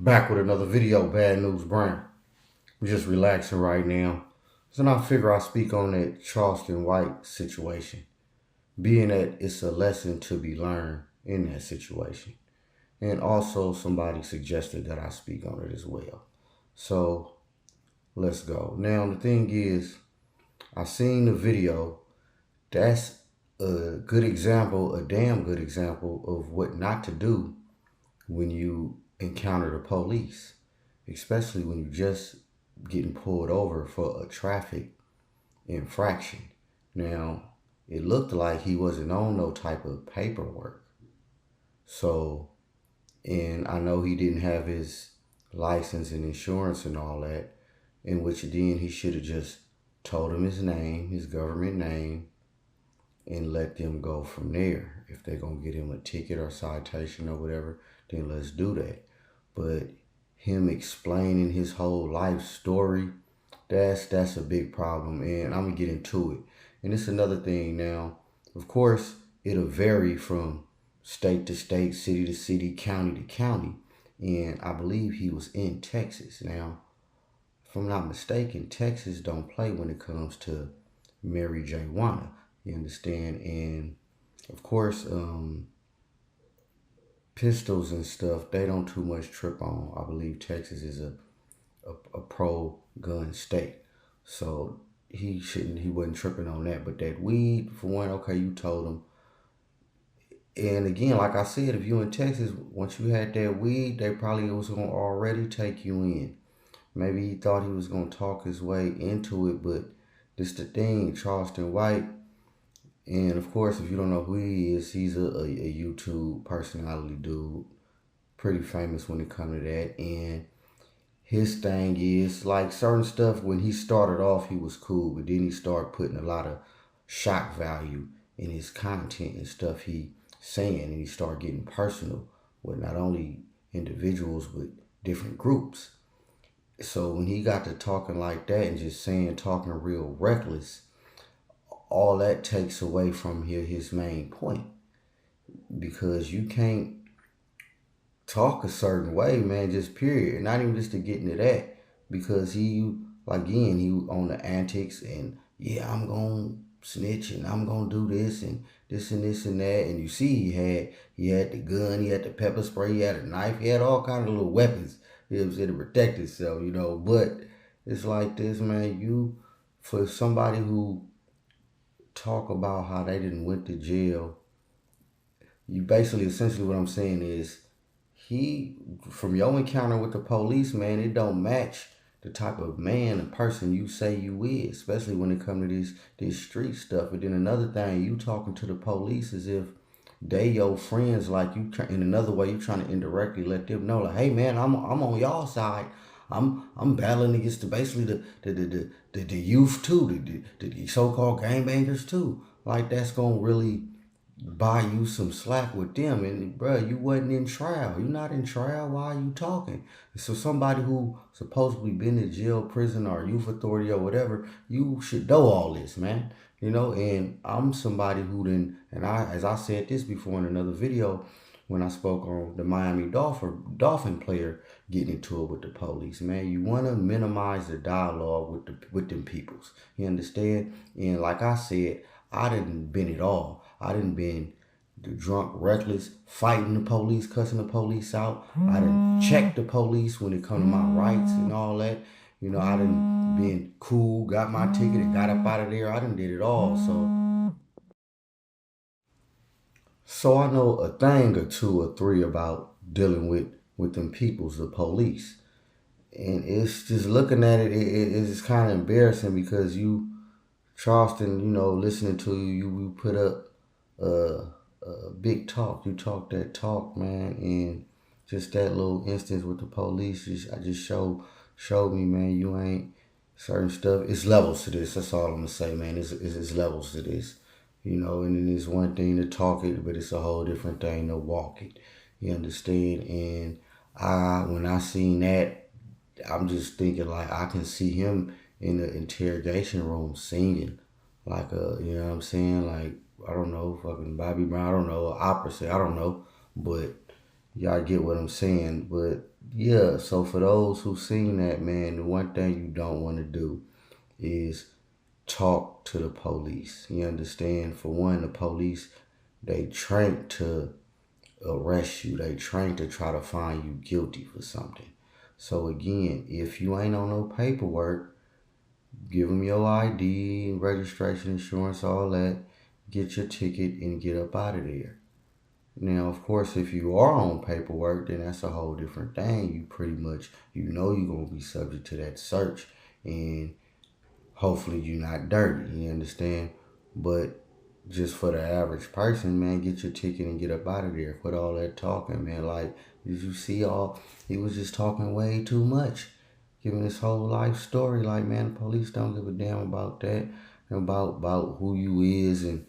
Back with another video, Bad News Brian. I'm just relaxing right now. So now I figure I'll speak on that Charleston White situation. Being that it's a lesson to be learned in that situation. And also somebody suggested that I speak on it as well. So let's go. Now the thing is, I seen the video. That's a good example, a damn good example of what not to do when you encounter the police, especially when you're just getting pulled over for a traffic infraction. Now, it looked like he wasn't on no type of paperwork. So, and I know he didn't have his license and insurance and all that, in which then he should have just told him his name, his government name, and let them go from there. If they're going to get him a ticket or citation or whatever, then let's do that. But him explaining his whole life story, that's a big problem, and I'm going to get into it. And it's another thing now. Of course, it'll vary from state to state, city to city, county to county. And I believe he was in Texas. Now, if I'm not mistaken, Texas don't play when it comes to Mary J. Wanna. You understand? And of course, pistols and stuff, they don't too much trip on. I believe Texas is a pro-gun state. So he wasn't tripping on that. But that weed, for one, okay, you told him. And again, like I said, if you in Texas, once you had that weed, they probably was going to already take you in. Maybe he thought he was going to talk his way into it, but this the thing, Charleston White. And of course, if you don't know who he is, he's a YouTube personality dude, pretty famous when it comes to that. And his thing is like certain stuff. When he started off, he was cool, but then he started putting a lot of shock value in his content and stuff he saying, and he started getting personal with not only individuals but different groups. So when he got to talking like that and just talking real reckless, all that takes away from his main point, because you can't talk a certain way, man, just period. Not even just to get into that, because he on the antics and yeah, I'm gonna snitch and I'm gonna do this and this and this and that. And you see he had the gun, he had the pepper spray, he had a knife, he had all kind of little weapons, to protect himself, But it's like this, man, for somebody who talk about how they didn't went to jail, you basically, essentially what I'm saying is, from your encounter with the police, man, it don't match the type of man and person you say you is, especially when it comes to this street stuff. And then another thing, you talking to the police as if they your friends, like in another way, you trying to indirectly let them know, like, hey man, I'm on y'all side. I'm battling against basically the youth too, the so-called gangbangers too. Like that's gonna really buy you some slack with them. And bruh, you wasn't in trial. You're not in trial. Why are you talking? So somebody who supposedly been in jail, prison, or youth authority or whatever, you should know all this, man. And I'm somebody who as I said this before in another video, when I spoke on the Miami Dolphin player getting into it with the police, man, you want to minimize the dialogue with them peoples. You understand? And like I said, I didn't been it all. I didn't been the drunk, reckless, fighting the police, cussing the police out. I didn't check the police when it come to my rights and all that. I didn't been cool, got my ticket and got up out of there. I done did it all. So I know a thing or two or three about dealing with them peoples, the police. And it's just looking at it's kind of embarrassing, because Charleston, listening to you put up big talk. You talk that talk, man, and just that little instance with the police just showed me, man, you ain't certain stuff. It's levels to this. That's all I'm gonna say, man. It's levels to this, And then it's one thing to talk it, but it's a whole different thing to walk it. You understand? And when I seen that, I'm just thinking like I can see him in the interrogation room singing like you know what I'm saying? Like, I don't know, fucking Bobby Brown, I don't know, opera singer, I don't know, but y'all get what I'm saying. But yeah, so for those who seen that, man, the one thing you don't want to do is talk to the police. You understand? For one, the police, they trained to arrest you. They trained to try to find you guilty for something. So again, if you ain't on no paperwork, give them your ID, registration, insurance, all that. Get your ticket and get up out of there. Now, of course, if you are on paperwork, then that's a whole different thing. You pretty much, you're going to be subject to that search. And hopefully you're not dirty, you understand? But just for the average person, man, get your ticket and get up out of there. Quit all that talking, man. Like, did you see he was just talking way too much. Giving his whole life story. Like, man, the police don't give a damn about that. About who you is and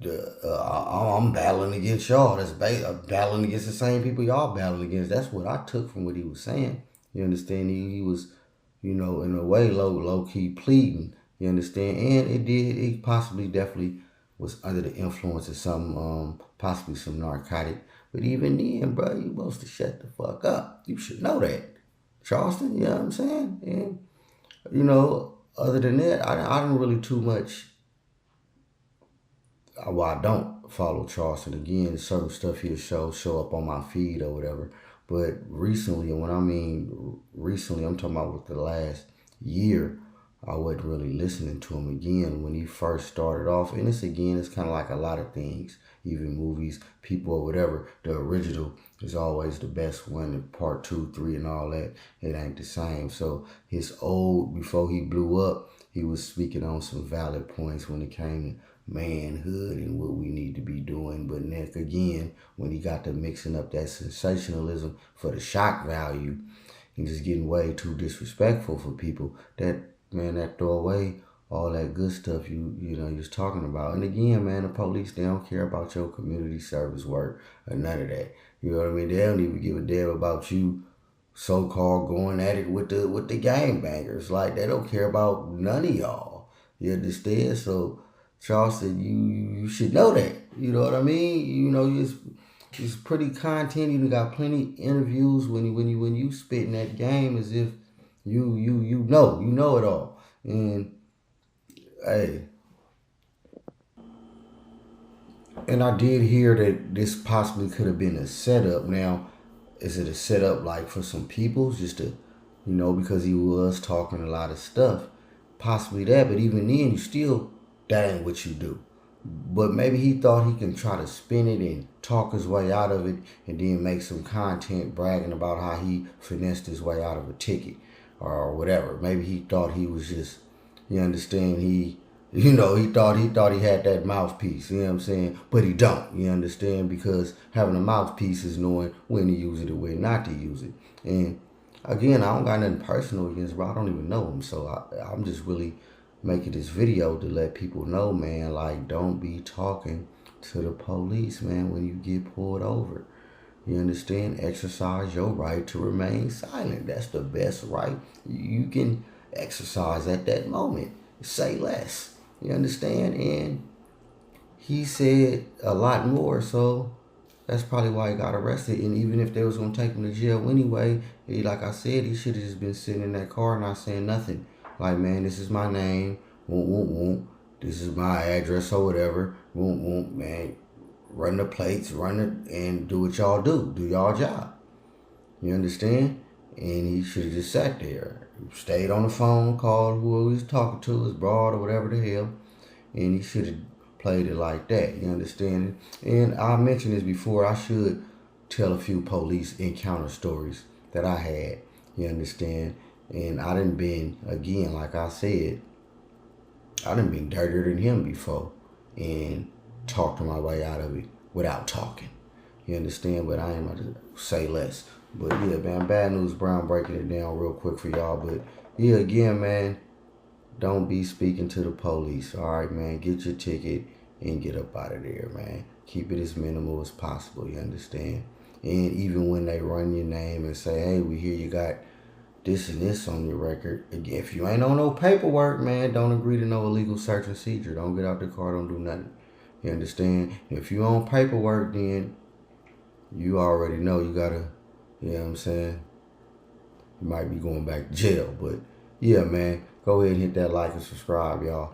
I'm battling against y'all. I'm battling against the same people y'all battling against. That's what I took from what he was saying. You understand? He was, in a way, low key pleading. You understand? And it possibly definitely was under the influence of some, possibly some narcotic. But even then, bro, you supposed to shut the fuck up. You should know that. Charleston, you know what I'm saying? And, other than that, I don't really too much. Well, I don't follow Charleston. Again, certain stuff he'll show up on my feed or whatever. But recently, and when I mean recently, I'm talking about with the last year, I wasn't really listening to him again when he first started off. And it's kind of like a lot of things, even movies, people or whatever. The original is always the best one. The part 2, 3, and all that, it ain't the same. So before he blew up, he was speaking on some valid points when it came to manhood and what we need to be doing. But next again, when he got to mixing up that sensationalism for the shock value and just getting way too disrespectful for people, that throw away all that good stuff you was talking about. And again, man, the police, they don't care about your community service work or none of that. You know what I mean? They don't even give a damn about you so-called going at it with the gangbangers. Like, they don't care about none of y'all. You understand? So Charleston, you should know that. You know what I mean? It's pretty content. You got plenty interviews when you spitting that game as if you know it all. And hey, and I did hear that this possibly could have been a setup. Now, is it a setup like for some people just to, because he was talking a lot of stuff, possibly that. But even then, that ain't what you do. But maybe he thought he can try to spin it and talk his way out of it and then make some content bragging about how he finessed his way out of a ticket or whatever. Maybe he thought he was just, you understand, he thought he had that mouthpiece, you know what I'm saying? But he don't, you understand? Because having a mouthpiece is knowing when to use it and when not to use it. And again, I don't got nothing personal against Bro. I don't even know him. So I'm just really making this video to let people know, man, like, don't be talking to the police, man, when you get pulled over. You understand? Exercise your right to remain silent. That's the best right you can exercise at that moment. Say less. You understand? And he said a lot more, so that's probably why he got arrested. And even if they was going to take him to jail anyway, like I said, he should have just been sitting in that car not saying nothing. Like, man, this is my name. This is my address or whatever. Man, run the plates, and do what y'all do. Do y'all job. You understand? And he should have just sat there. Stayed on the phone, called whoever he was talking to, his broad or whatever the hell. And he should have played it like that. You understand? And I mentioned this before. I should tell a few police encounter stories that I had. You understand? And I done been, again, like I said, I done been dirtier than him before and talked my way out of it without talking. You understand? But I ain't about to say less. But yeah, man, Bad News Brown breaking it down real quick for y'all. But yeah, again, man, don't be speaking to the police. All right, man, get your ticket and get up out of there, man. Keep it as minimal as possible, you understand? And even when they run your name and say, hey, we hear you got this and this on your record. Again, if you ain't on no paperwork, man, don't agree to no illegal search and seizure. Don't get out the car, don't do nothing. You understand? If you on paperwork, then you already know you gotta You know what I'm saying? You might be going back to jail, but yeah, man, go ahead and hit that like and subscribe, y'all.